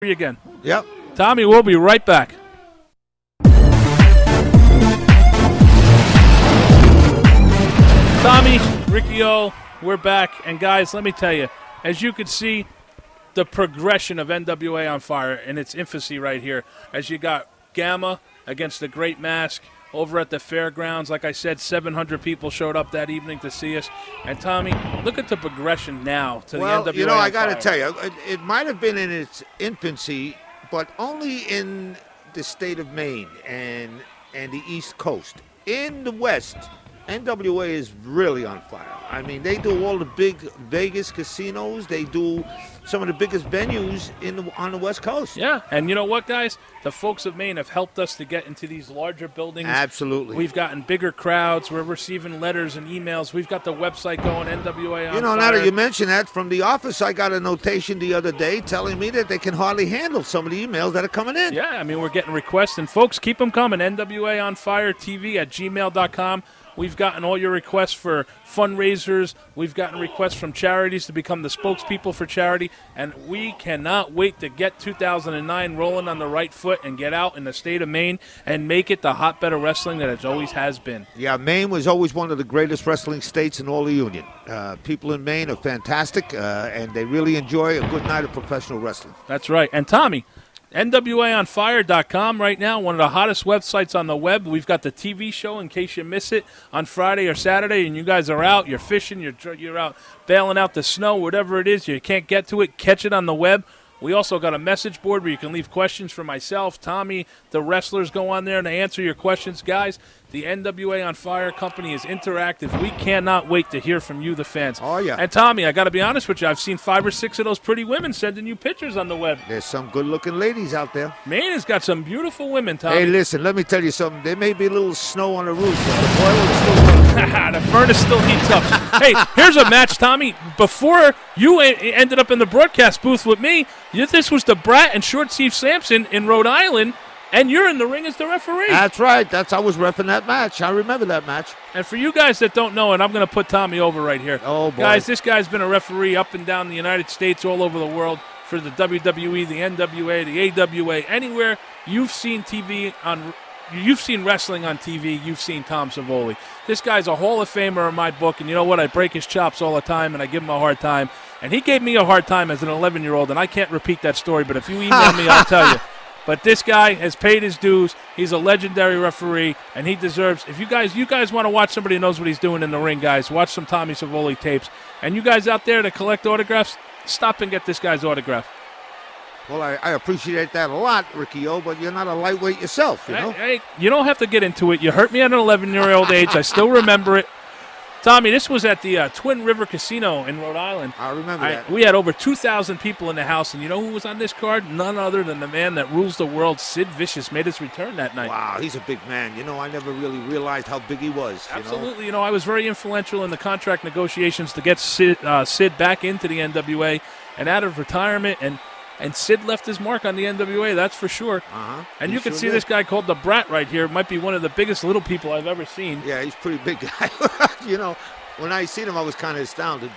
Again. Yep. Tommy, we'll be right back. Tommy, Ricky O, we're back. And guys, let me tell you, as you can see, the progression of NWA on Fire in its infancy right here. As you got Gamma against the Great Mask over at the fairgrounds. Like I said, 700 people showed up that evening to see us. And Tommy, look at the progression now to the NWA. Well, you know, I got to Fire. tell you, it might have been in its infancy, but only in the state of Maine and the East Coast. In the West, NWA is really on fire. I mean, they do all the big Vegas casinos. They do some of the biggest venues on the West Coast. Yeah, and you know what, guys? The folks of Maine have helped us to get into these larger buildings. Absolutely. We've gotten bigger crowds. We're receiving letters and emails. We've got the website going, NWA on You know, Fire. now that you mention that, from the office, I got a notation the other day telling me that they can hardly handle some of the emails that are coming in. Yeah, I mean, we're getting requests. And, folks, keep them coming. NWA on Fire TV at gmail.com. We've gotten all your requests for fundraisers. We've gotten requests from charities to become the spokespeople for charity. And we cannot wait to get 2009 rolling on the right foot and get out in the state of Maine and make it the hotbed of wrestling that it always has been. Yeah, Maine was always one of the greatest wrestling states in all the Union. People in Maine are fantastic, and they really enjoy a good night of professional wrestling. That's right. And, Tommy, NWAOnFire.com right now, one of the hottest websites on the web. We've got the TV show in case you miss it on Friday or Saturday, and you guys are out, you're fishing, you're out bailing out the snow, whatever it is, you can't get to it, catch it on the web. We also got a message board where you can leave questions for myself, Tommy, the wrestlers go on there and they answer your questions. Guys, the NWA on Fire company is interactive. We cannot wait to hear from you, the fans. Oh, yeah. And, Tommy, I got to be honest with you. I've seen 5 or 6 of those pretty women sending you pictures on the web. There's some good-looking ladies out there. Maine has got some beautiful women, Tommy. Hey, listen, let me tell you something. There may be a little snow on the roof, but the boiler is still running. The furnace still heats up. Hey, here's a match, Tommy. Before you ended up in the broadcast booth with me, this was the Brat and Short Steve Sampson in Rhode Island, and you're in the ring as the referee. That's right. I was reffing that match. I remember that match. And for you guys that don't know, and I'm going to put Tommy over right here. Oh, boy. Guys, this guy's been a referee up and down the United States, all over the world, for the WWE, the NWA, the AWA, anywhere you've seen TV on. You've seen wrestling on TV, you've seen Tom Savoli. This guy's a Hall of Famer in my book, and you know what? I break his chops all the time, and I give him a hard time. And he gave me a hard time as an 11-year-old, and I can't repeat that story, but if you email me, I'll tell you. But this guy has paid his dues. He's a legendary referee, and he deserves. If you guys want to watch somebody who knows what he's doing in the ring, guys, watch some Tommy Savoli tapes. And you guys out there that collect autographs, stop and get this guy's autograph. Well, I appreciate that a lot, Ricky O, but you're not a lightweight yourself, you know? Hey, you don't have to get into it. You hurt me at an 11-year-old age. I still remember it. Tommy, this was at the Twin River Casino in Rhode Island. I remember that. We had over 2,000 people in the house, and you know who was on this card? None other than the man that rules the world, Sid Vicious, made his return that night. Wow, he's a big man. You know, I never really realized how big he was. Absolutely. You know, I was very influential in the contract negotiations to get Sid back into the NWA and out of retirement, and Sid left his mark on the NWA, that's for sure. And you can see this guy called the Brat right here. Might be one of the biggest little people I've ever seen. Yeah, he's a pretty big guy. You know, when I seen him, I was kind of astounded.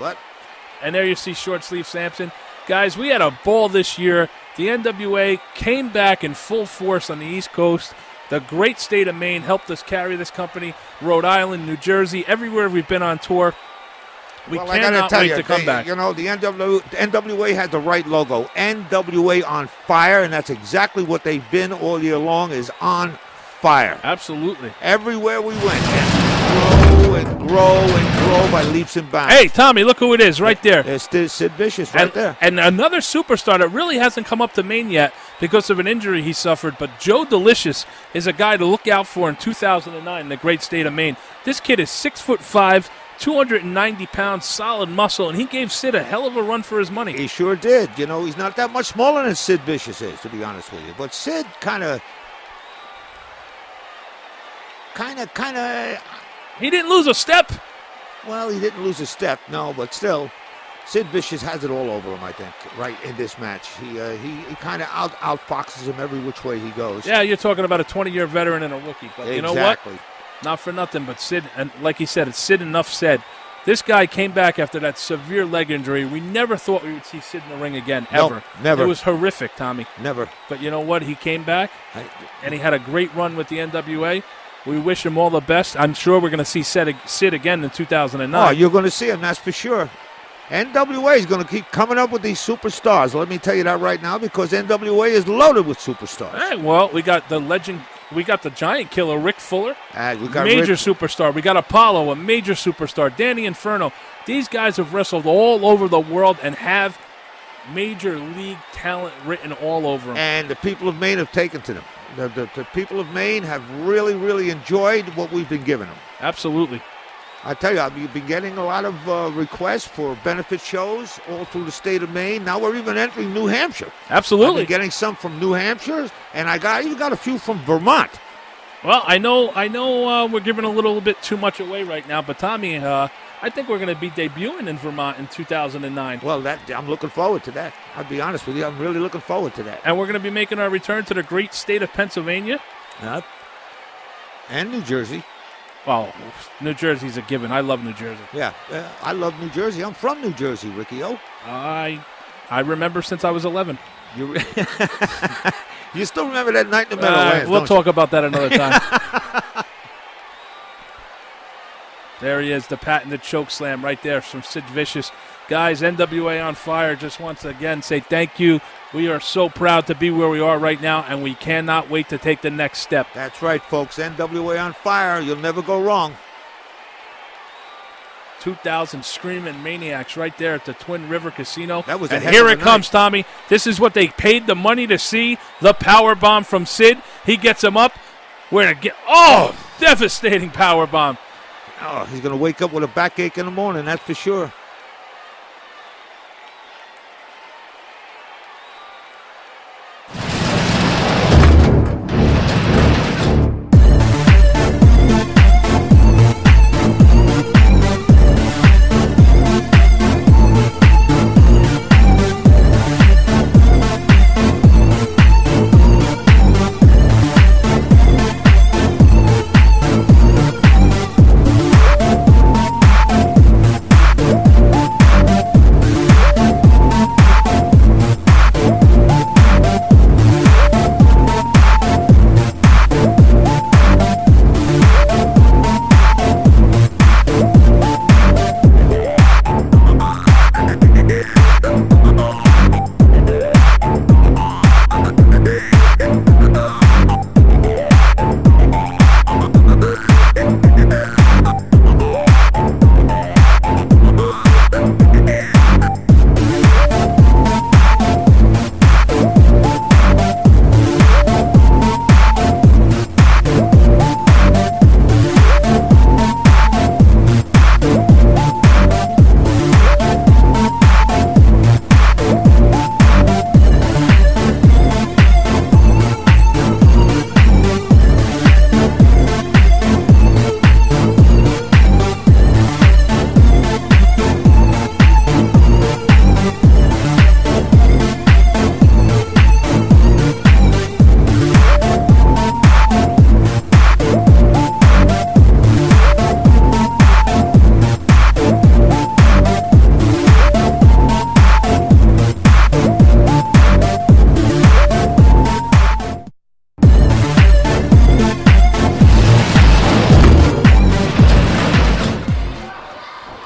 And there you see Short Sleeve Sampson. Guys, we had a ball this year. The NWA came back in full force on the East Coast. The great state of Maine helped us carry this company. Rhode Island, New Jersey, everywhere we've been on tour. We cannot wait to come back. You know, the NWA has the right logo. NWA on Fire, and that's exactly what they've been all year long, is on fire. Absolutely. Everywhere we went, and grow and grow and grow by leaps and bounds. Hey, Tommy, look who it is right there. There's Sid Vicious right there. And another superstar that really hasn't come up to Maine yet because of an injury he suffered, but Joe Delicious is a guy to look out for in 2009 in the great state of Maine. This kid is 6'5", 290 pounds, solid muscle, and he gave Sid a hell of a run for his money. He sure did. You know, he's not that much smaller than Sid Vicious is, to be honest with you. But Sid kind of. He didn't lose a step. Well, he didn't lose a step, no, but still, Sid Vicious has it all over him, I think, right in this match. He kind of outfoxes him every which way he goes. Yeah, you're talking about a 20-year veteran and a rookie. But exactly. You know what? Not for nothing, but Sid, and like he said, it's Sid enough said. This guy came back after that severe leg injury. We never thought we would see Sid in the ring again, ever. No, never. It was horrific, Tommy. Never. But you know what? He came back, and he had a great run with the NWA. We wish him all the best. I'm sure we're going to see Sid again in 2009. Oh, you're going to see him, that's for sure. NWA is going to keep coming up with these superstars. Let me tell you that right now, because NWA is loaded with superstars. All right, well, we got the legend. We got the giant killer, Rick Fuller, We got major superstar. We got Apollo, a major superstar. Danny Inferno. These guys have wrestled all over the world and have major league talent written all over them. And the people of Maine have taken to them. The people of Maine have really, really enjoyed what we've been giving them. Absolutely. I tell you, I've been getting a lot of requests for benefit shows all through the state of Maine. Now we're even entering New Hampshire. Absolutely. I've been getting some from New Hampshire, and I even got a few from Vermont. Well, I know we're giving a little bit too much away right now, but Tommy, I think we're going to be debuting in Vermont in 2009. Well, I'm looking forward to that. I'll be honest with you, I'm really looking forward to that. And we're going to be making our return to the great state of Pennsylvania. And New Jersey. Well, New Jersey's a given. I love New Jersey. Yeah, I love New Jersey. I'm from New Jersey, Ricky O. I remember since I was 11. You still remember that night in the Meadowlands? We'll talk about that another time. There he is, the patented choke slam right there from Sid Vicious. Guys, NWA on Fire, just once again say thank you. We are so proud to be where we are right now, and we cannot wait to take the next step. That's right, folks. NWA on Fire. You'll never go wrong. 2,000 screaming maniacs right there at the Twin River Casino. That was and here it comes, Tommy. This is what they paid the money to see. The power bomb from Sid. He gets him up. Devastating power bomb. Oh, he's going to wake up with a backache in the morning, that's for sure.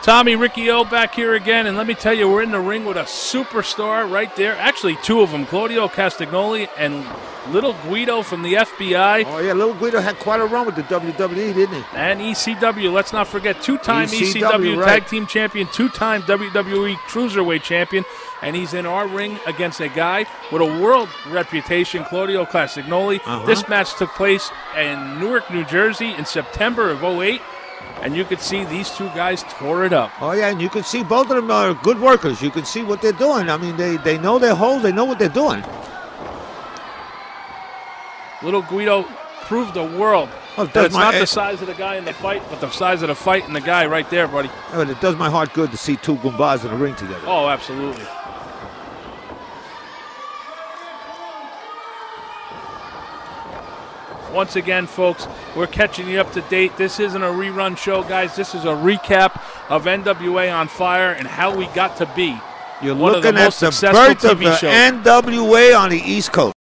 Tommy, Ricky O back here again, and let me tell you, we're in the ring with a superstar right there. Actually, two of them, Claudio Castagnoli and Little Guido from the FBI. Oh, yeah, Little Guido had quite a run with the WWE, didn't he? And ECW, let's not forget, two-time ECW right. Tag Team Champion, two-time WWE Cruiserweight Champion, and he's in our ring against a guy with a world reputation, Claudio Castagnoli. This match took place in Newark, New Jersey in September of 2008. And you could see these two guys tore it up. Oh, yeah, and you can see both of them are good workers. You can see what they're doing. I mean, they know their hold. They know what they're doing. Little Guido proved the world that it's not the size of the guy in the fight, but the size of the fight and the guy right there, buddy. But it does my heart good to see two Goombas in the ring together. Oh, absolutely. Once again, folks, we're catching you up to date. This isn't a rerun show, guys. This is a recap of NWA on Fire and how we got to be You're one of the looking at most the successful birth of TV the shows. NWA on the East Coast.